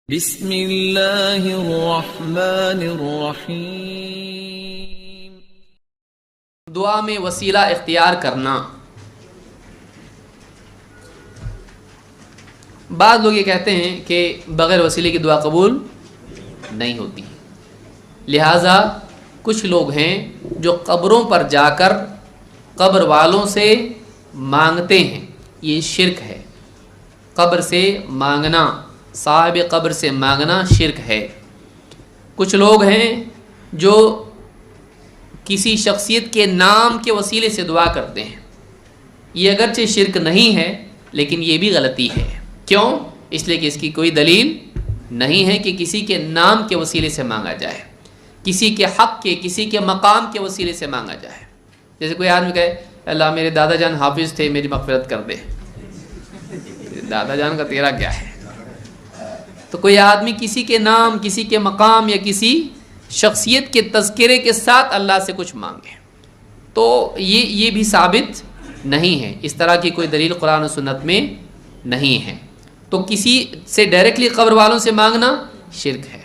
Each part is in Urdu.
بسم اللہ الرحمن الرحیم۔ دعا میں وسیلہ اختیار کرنا۔ بعض لوگ یہ کہتے ہیں کہ بغیر وسیلے کی دعا قبول نہیں ہوتی، لہٰذا کچھ لوگ ہیں جو قبروں پر جا کر قبر والوں سے مانگتے ہیں، یہ شرک ہے۔ قبر سے مانگنا، صاحب قبر سے مانگنا شرک ہے۔ کچھ لوگ ہیں جو کسی شخصیت کے نام کے وسیلے سے دعا کرتے ہیں، یہ اگرچہ شرک نہیں ہے لیکن یہ بھی غلطی ہے۔ کیوں؟ اس لیے کہ اس کی کوئی دلیل نہیں ہے کہ کسی کے نام کے وسیلے سے مانگا جائے، کسی کے حق کے، کسی کے مقام کے وسیلے سے مانگا جائے۔ جیسے کوئی آدمی کہے اللہ میرے دادا جان حافظ تھے، میری مغفرت کر دے۔ دادا جان کا تیرا کیا ہے؟ تو کوئی آدمی کسی کے نام، کسی کے مقام یا کسی شخصیت کے تذکرے کے ساتھ اللہ سے کچھ مانگے تو یہ بھی ثابت نہیں ہے، اس طرح کی کوئی دلیل قرآن و سنت میں نہیں ہے۔ تو کسی سے ڈائریکٹلی قبر والوں سے مانگنا شرک ہے،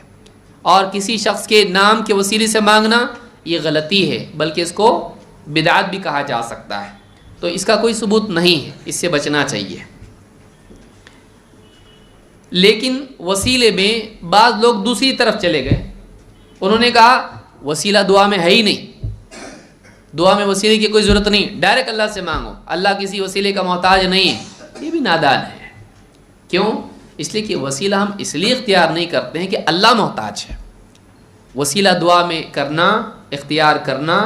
اور کسی شخص کے نام کے وسیلے سے مانگنا یہ غلطی ہے، بلکہ اس کو بدعت بھی کہا جا سکتا ہے۔ تو اس کا کوئی ثبوت نہیں ہے، اس سے بچنا چاہیے۔ لیکن وسیلے میں بعض لوگ دوسری طرف چلے گئے، انہوں نے کہا وسیلہ دعا میں ہے ہی نہیں، دعا میں وسیلے کی کوئی ضرورت نہیں، ڈائریکٹ اللہ سے مانگو، اللہ کسی وسیلے کا محتاج نہیں ہے۔ یہ بھی نادان ہے۔ کیوں؟ اس لیے کہ وسیلہ ہم اس لیے اختیار نہیں کرتے ہیں کہ اللہ محتاج ہے۔ وسیلہ دعا میں کرنا، اختیار کرنا،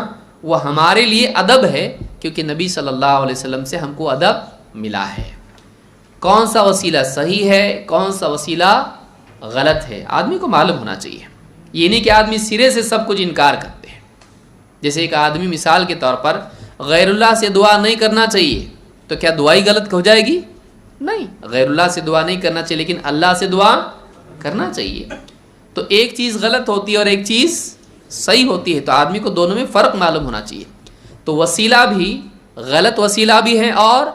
وہ ہمارے لیے ادب ہے، کیونکہ نبی صلی اللہ علیہ وسلم سے ہم کو ادب ملا ہے۔ کون سا وسیلہ صحیح ہے، کون سا وسیلہ غلط ہے، آدمی کو معلوم ہونا چاہیے۔ یہ نہیں کہ آدمی سرے سے سب کچھ انکار کرتے ہیں۔ جیسے ایک آدمی مثال کے طور پر غیر اللہ سے دعا نہیں کرنا چاہیے، تو کیا دعائی غلط ہو جائے گی؟ نہیں، غیر اللہ سے دعا نہیں کرنا چاہیے، لیکن اللہ سے دعا کرنا چاہیے۔ تو ایک چیز غلط ہوتی ہے اور ایک چیز صحیح ہوتی ہے، تو آدمی کو دونوں میں فرق معلوم ہونا چاہیے۔ تو وسیلہ بھی غلط وسیلہ بھی ہے اور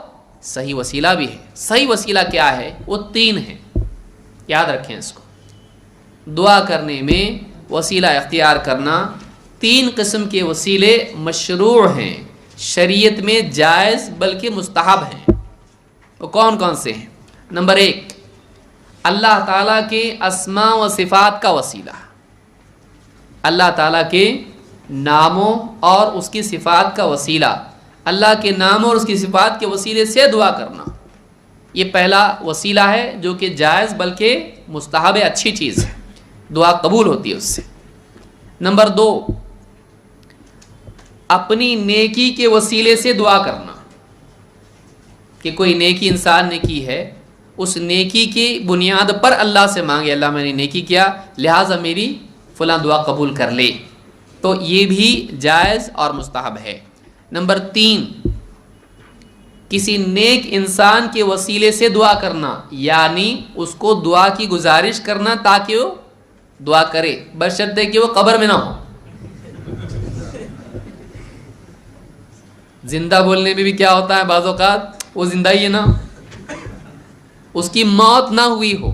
صحیح وسیلہ بھی ہے۔ صحیح وسیلہ کیا ہے؟ وہ تین ہیں، یاد رکھیں اس کو۔ دعا کرنے میں وسیلہ اختیار کرنا، تین قسم کے وسیلے مشروع ہیں، شریعت میں جائز بلکہ مستحب ہیں۔ وہ کون کون سے ہیں؟ نمبر ایک، اللہ تعالیٰ کے اسماء و صفات کا وسیلہ، اللہ تعالیٰ کے ناموں اور اس کی صفات کا وسیلہ، اللہ کے نام اور اس کی صفات کے وسیلے سے دعا کرنا، یہ پہلا وسیلہ ہے جو کہ جائز بلکہ مستحب ہے، اچھی چیز ہے، دعا قبول ہوتی ہے اس سے۔ نمبر دو، اپنی نیکی کے وسیلے سے دعا کرنا، کہ کوئی نیکی انسان نے کی ہے، اس نیکی کی بنیاد پر اللہ سے مانگے اللہ میں نے نیکی کیا لہٰذا میری فلاں دعا قبول کر لے، تو یہ بھی جائز اور مستحب ہے۔ نمبر تین، کسی نیک انسان کے وسیلے سے دعا کرنا، یعنی اس کو دعا کی گزارش کرنا تاکہ وہ دعا کرے، بشرطے کہ وہ قبر میں نہ ہو۔ زندہ بولنے میں بھی کیا ہوتا ہے بعض اوقات، وہ زندہ ہی ہے نا، اس کی موت نہ ہوئی ہو،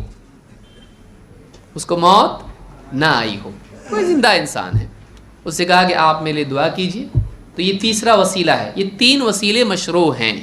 اس کو موت نہ آئی ہو، کوئی زندہ انسان ہے، اس سے کہا کہ آپ میرے لیے دعا کیجیے، تو یہ تیسرا وسیلہ ہے۔ یہ تین وسیلے مشروع ہیں۔